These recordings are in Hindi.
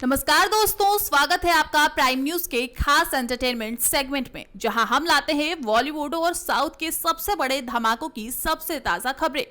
नमस्कार दोस्तों, स्वागत है आपका प्राइम न्यूज के खास एंटरटेनमेंट सेगमेंट में, जहां हम लाते हैं बॉलीवुड और साउथ के सबसे बड़े धमाकों की सबसे ताजा खबरें।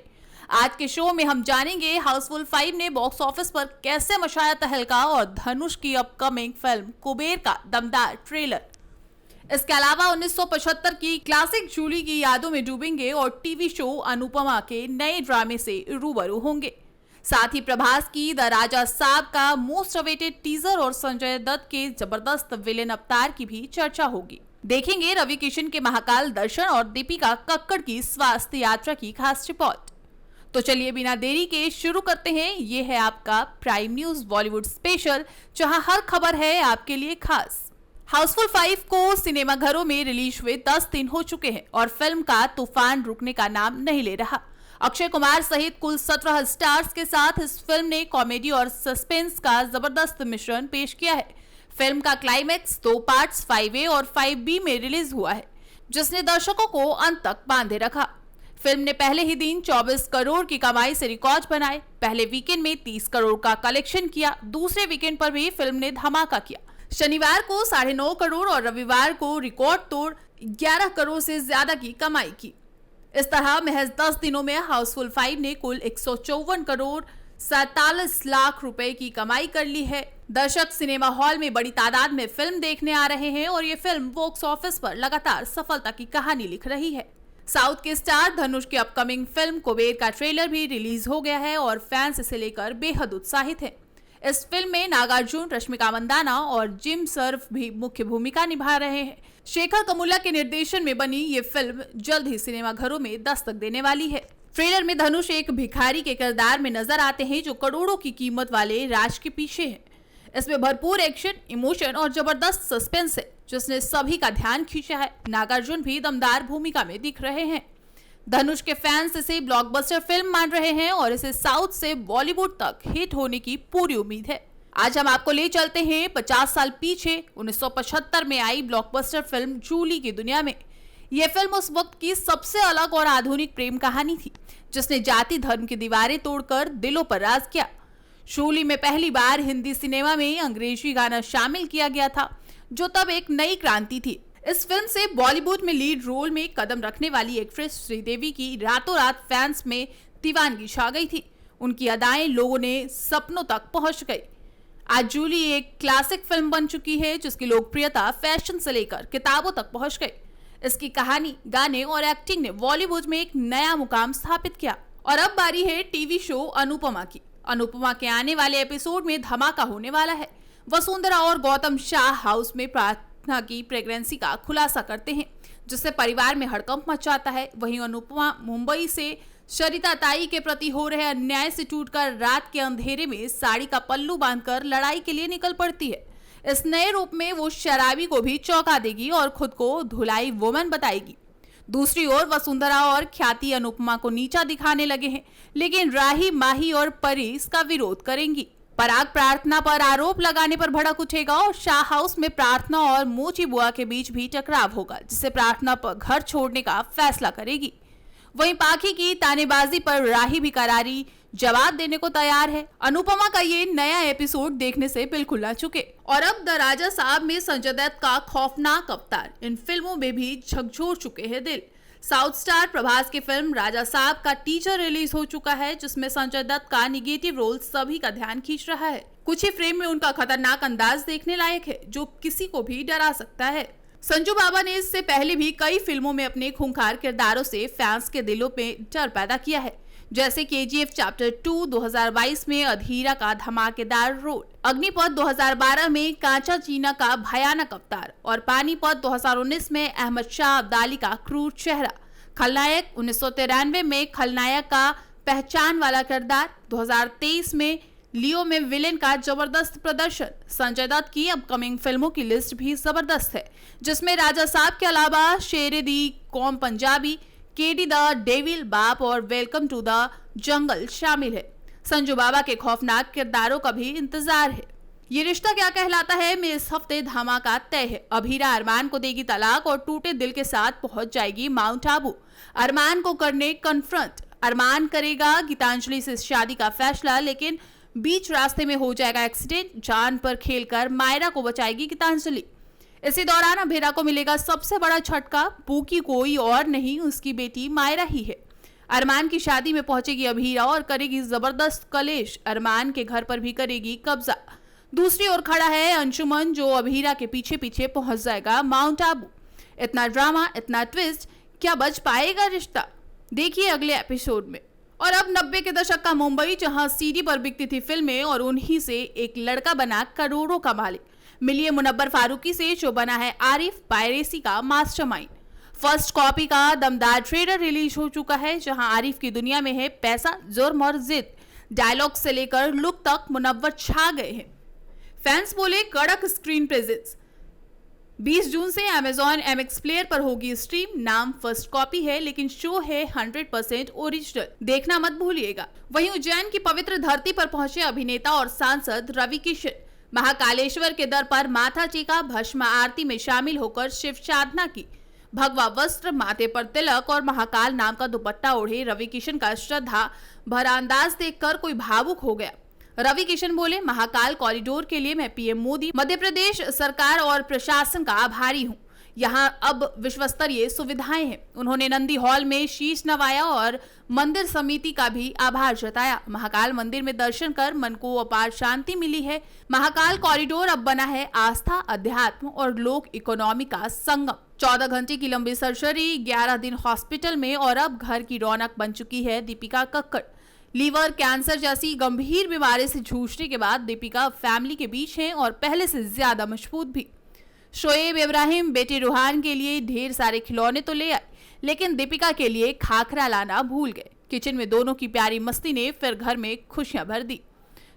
आज के शो में हम जानेंगे हाउसफुल 5 ने बॉक्स ऑफिस पर कैसे मचाया तहलका और धनुष की अपकमिंग फिल्म कुबेर का दमदार ट्रेलर। इसके अलावा 1975 की क्लासिक जूली की यादों में डूबेंगे और टीवी शो अनुपमा के नए ड्रामे से रूबरू होंगे। साथ ही प्रभास की द राजा साहब का मोस्ट अवेटेड टीजर और संजय दत्त के जबरदस्त विलेन अवतार की भी चर्चा होगी। देखेंगे रवि किशन के महाकाल दर्शन और दीपिका कक्कड़ की स्वास्थ्य यात्रा की खास रिपोर्ट। तो चलिए बिना देरी के शुरू करते हैं। ये है आपका प्राइम न्यूज बॉलीवुड स्पेशल, जहां हर खबर है आपके लिए खास। हाउसफुल 5 को सिनेमाघरों में रिलीज हुए 10 दिन हो चुके हैं और फिल्म का तूफान रुकने का नाम नहीं ले रहा। अक्षय कुमार सहित कुल 17 स्टार्स के साथ इस फिल्म ने कॉमेडी और सस्पेंस का जबरदस्त मिश्रण पेश किया है। फिल्म का क्लाइमेक्स 2 पार्ट्स 5A और 5B में रिलीज हुआ है, जिसने दर्शकों को अंत तक बांधे रखा। फिल्म ने पहले ही दिन 24 करोड़ की कमाई से रिकॉर्ड बनाए। पहले वीकेंड में 30 करोड़ का कलेक्शन किया। दूसरे वीकेंड पर भी फिल्म ने धमाका किया। शनिवार को 9.5 करोड़ और रविवार को रिकॉर्ड तोड़ 11 करोड़ से ज्यादा की कमाई की। इस तरह महज 10 दिनों में हाउसफुल 5 ने कुल 154 करोड़ 47 लाख रुपए की कमाई कर ली है। दर्शक सिनेमा हॉल में बड़ी तादाद में फिल्म देखने आ रहे हैं और ये फिल्म बॉक्स ऑफिस पर लगातार सफलता की कहानी लिख रही है। साउथ के स्टार धनुष की अपकमिंग फिल्म कुबेर का ट्रेलर भी रिलीज हो गया है और फैंस इसे लेकर बेहद उत्साहित हैं। इस फिल्म में नागार्जुन, रश्मिका मंदाना और जिम सर्फ भी मुख्य भूमिका निभा रहे हैं। शेखर कमुला के निर्देशन में बनी ये फिल्म जल्द ही सिनेमाघरों में दस्तक देने वाली है। ट्रेलर में धनुष एक भिखारी के किरदार में नजर आते हैं जो करोड़ों की कीमत वाले राज के पीछे है। इसमें भरपूर एक्शन, इमोशन और जबरदस्त सस्पेंस है, जिसने सभी का ध्यान खींचा है। नागार्जुन भी दमदार भूमिका में दिख रहे हैं। धनुष के फैंस इसे ब्लॉकबस्टर फिल्म मान रहे हैं और इसे साउथ से बॉलीवुड तक हिट होने की पूरी उम्मीद है। आज हम आपको ले चलते हैं 50 साल पीछे 1975 में आई ब्लॉकबस्टर फिल्म जूली की दुनिया में। यह फिल्म उस वक्त की सबसे अलग और आधुनिक प्रेम कहानी थी, जिसने जाति धर्म की दीवारें तोड़कर दिलों पर राज किया। जूली में पहली बार हिंदी सिनेमा में अंग्रेजी गाना शामिल किया गया था, जो तब एक नई क्रांति थी। इस फिल्म से बॉलीवुड में लीड रोल में कदम रखने वाली एक्ट्रेस श्रीदेवी की रातों रात फैंस में दीवानगी छा गई थी। उनकी अदाएं लोगों ने सपनों तक पहुंच गई। आज जूली एक क्लासिक फिल्म बन चुकी है, जिसकी लोकप्रियता फैशन से लेकर किताबों तक पहुंच गई। इसकी कहानी, गाने और एक्टिंग ने बॉलीवुड में एक नया मुकाम स्थापित किया। और अब बारी है टीवी शो अनुपमा की। अनुपमा के आने वाले एपिसोड में धमाका होने वाला है। वसुंधरा और गौतम शाह हाउस में की प्रेगनेंसी का खुलासा करते हैं, जिससे परिवार में हड़कंप मच जाता है। वहीं अनुपमा मुंबई से सरिता ताई के प्रति हो रहे अन्याय से टूटकर रात के अंधेरे में साड़ी का पल्लू बांधकर लड़ाई के लिए निकल पड़ती है। इस नए रूप में वो शराबी को भी चौंका देगी और खुद को धुलाई वुमन बताएगी। दूसरी ओर वसुंधरा और ख्याति अनुपमा को नीचा दिखाने लगे हैं, लेकिन राही, माही और परी इसका विरोध करेंगी। पराग प्रार्थना पर आरोप लगाने पर भड़क उठेगा और शाह हाउस में प्रार्थना और मोची बुआ के बीच भी टकराव होगा, जिससे प्रार्थना पर घर छोड़ने का फैसला करेगी। वहीं पाखी की तानेबाजी पर राही भी करारी जवाब देने को तैयार है। अनुपमा का ये नया एपिसोड देखने से बिल्कुल ना चुके। और अब द राजा साहब में संजय दत्त का खौफनाक अवतार इन फिल्मों में भी झकझोर चुके हैं दिल। साउथ स्टार प्रभास की फिल्म राजा साहब का टीजर रिलीज हो चुका है, जिसमें संजय दत्त का निगेटिव रोल सभी का ध्यान खींच रहा है। कुछ ही फ्रेम में उनका खतरनाक अंदाज देखने लायक है, जो किसी को भी डरा सकता है। संजू बाबा ने इससे पहले भी कई फिल्मों में अपने खूंखार किरदारों से फैंस के दिलों में डर पैदा किया है, जैसे KGF चैप्टर 2 2022 में अधीरा का धमाकेदार रोल, अग्निपथ 2012 में कांचा चीना का भयानक अवतार और पानीपत 2019 में अहमद शाह अब्दाली का क्रूर चेहरा, खलनायक 1993 में खलनायक का पहचान वाला किरदार, 2023 में लियो में विलेन का जबरदस्त प्रदर्शन। संजय दत्त की अपकमिंग फिल्मों की लिस्ट भी जबरदस्त है, जिसमें राजा साहब के अलावा शेर दी कौम पंजाबी, केडी द डेविल, बाप और वेलकम टू द जंगल शामिल है। संजू बाबा के खौफनाक किरदारों का भी इंतजार है। ये रिश्ता क्या कहलाता है में इस हफ्ते धमाका तय है। अभीरा अरमान को देगी तलाक और टूटे दिल के साथ पहुंच जाएगी माउंट आबू अरमान को करने कन्फ्रंट। अरमान करेगा गीतांजलि से शादी का फैसला, लेकिन बीच रास्ते में हो जाएगा एक्सीडेंट, जान पर खेलकर मायरा को बचाएगी गीतांजलि। इसी दौरान अभीरा को मिलेगा सबसे बड़ा झटका, पूकी कोई और नहीं उसकी बेटी मायरा ही है। अरमान की शादी में पहुंचेगी अभीरा और करेगी जबरदस्त कलेश, अरमान के घर पर भी करेगी कब्जा। दूसरी ओर खड़ा है अंशुमन जो अभीरा के पीछे पीछे पहुंच जाएगा माउंट आबू। इतना ड्रामा, इतना ट्विस्ट, क्या बच पाएगा रिश्ता? देखिए अगले एपिसोड में। और अब 90 के दशक का मुंबई, जहां सीडी पर बिकती थी फिल्में और उन्हीं से एक लड़का बना करोड़ों का मालिक। मिलिए मुनव्वर फारूकी से जो बना है आरिफ, पायरेसी का मास्टरमाइंड। फर्स्ट कॉपी का दमदार ट्रेलर रिलीज हो चुका है, जहां आरिफ की दुनिया में है पैसा, जुर्म और जिद। डायलॉग से लेकर लुक तक मुनव्वर छा गए हैं। फैंस बोले कड़क स्क्रीन प्रेजेंस। 20 जून से Amazon MX प्लेयर पर होगी स्ट्रीम। नाम फर्स्ट कॉपी है लेकिन शो है 100% ओरिजिनल, देखना मत भूलिएगा। वहीं उज्जैन की पवित्र धरती पर पहुंचे अभिनेता और सांसद रवि किशन। महाकालेश्वर के दर पर माथा टेका, भस्म आरती में शामिल होकर शिव साधना की। भगवा वस्त्र, माथे पर तिलक और महाकाल नाम का दुपट्टा ओढ़े रवि किशन का श्रद्धा भरा अंदाज देखकर कोई भावुक हो गया। रवि किशन बोले, महाकाल कॉरिडोर के लिए मैं पीएम मोदी, मध्य प्रदेश सरकार और प्रशासन का आभारी हूं। यहां अब विश्व स्तरीय सुविधाएं हैं। उन्होंने नंदी हॉल में शीश नवाया और मंदिर समिति का भी आभार जताया। महाकाल मंदिर में दर्शन कर मन को अपार शांति मिली है। महाकाल कॉरिडोर अब बना है आस्था, अध्यात्म और लोक इकोनॉमी का संगम। 14 घंटे की लंबी सर्जरी, 11 दिन हॉस्पिटल में और अब घर की रौनक बन चुकी है दीपिका कक्कड़। लीवर कैंसर जैसी गंभीर बीमारी से जूझने के बाद दीपिका फैमिली के बीच हैं और पहले से ज्यादा मजबूत भी। शोएब इब्राहिम बेटे रूहान के लिए ढेर सारे खिलौने तो ले आए, लेकिन दीपिका के लिए खाखरा लाना भूल गए। किचन में दोनों की प्यारी मस्ती ने फिर घर में खुशियां भर दी।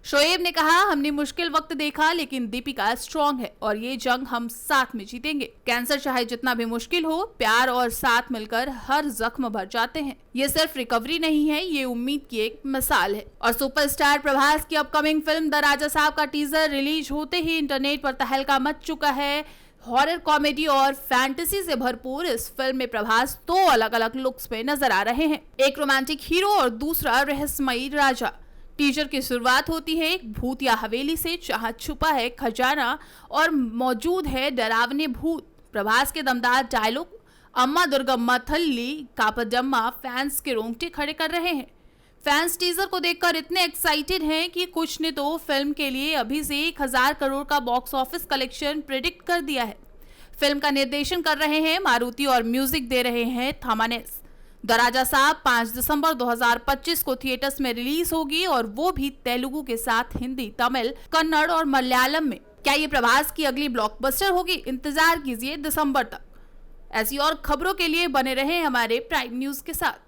शोएब ने कहा, हमने मुश्किल वक्त देखा लेकिन दीपिका स्ट्रॉन्ग है और ये जंग हम साथ में जीतेंगे। कैंसर चाहे जितना भी मुश्किल हो, प्यार और साथ मिलकर हर जख्म भर जाते हैं। ये सिर्फ रिकवरी नहीं है, ये उम्मीद की एक मिसाल है। और सुपरस्टार प्रभास की अपकमिंग फिल्म द राजा साहब का टीजर रिलीज होते ही इंटरनेट पर तहलका मच चुका है। हॉरर, कॉमेडी और फैंटेसी से भरपूर इस फिल्म में प्रभास 2 अलग अलग लुक्स में नजर आ रहे हैं, एक रोमांटिक हीरो और दूसरा रहस्यमयी राजा। टीजर की शुरुआत होती है एक भूतिया हवेली से, जहां छुपा है खजाना और मौजूद है डरावने भूत। प्रभास के दमदार डायलॉग, अम्मा दुर्गम्मा थल्ली कापजम्मा, फैंस के रोंगटे खड़े कर रहे हैं। फैंस टीजर को देखकर इतने एक्साइटेड हैं कि कुछ ने तो फिल्म के लिए अभी से 1000 करोड़ का बॉक्स ऑफिस कलेक्शन प्रेडिक्ट कर दिया है। फिल्म का निर्देशन कर रहे हैं मारुति और म्यूजिक दे रहे हैं थॉमनेस। द राजा साहब 5 दिसंबर 2025 को थिएटर्स में रिलीज होगी और वो भी तेलुगु के साथ हिंदी, तमिल, कन्नड़ और मलयालम में। क्या ये प्रभास की अगली ब्लॉकबस्टर होगी? इंतजार कीजिए दिसंबर तक। ऐसी और खबरों के लिए बने रहें हमारे प्राइम न्यूज के साथ।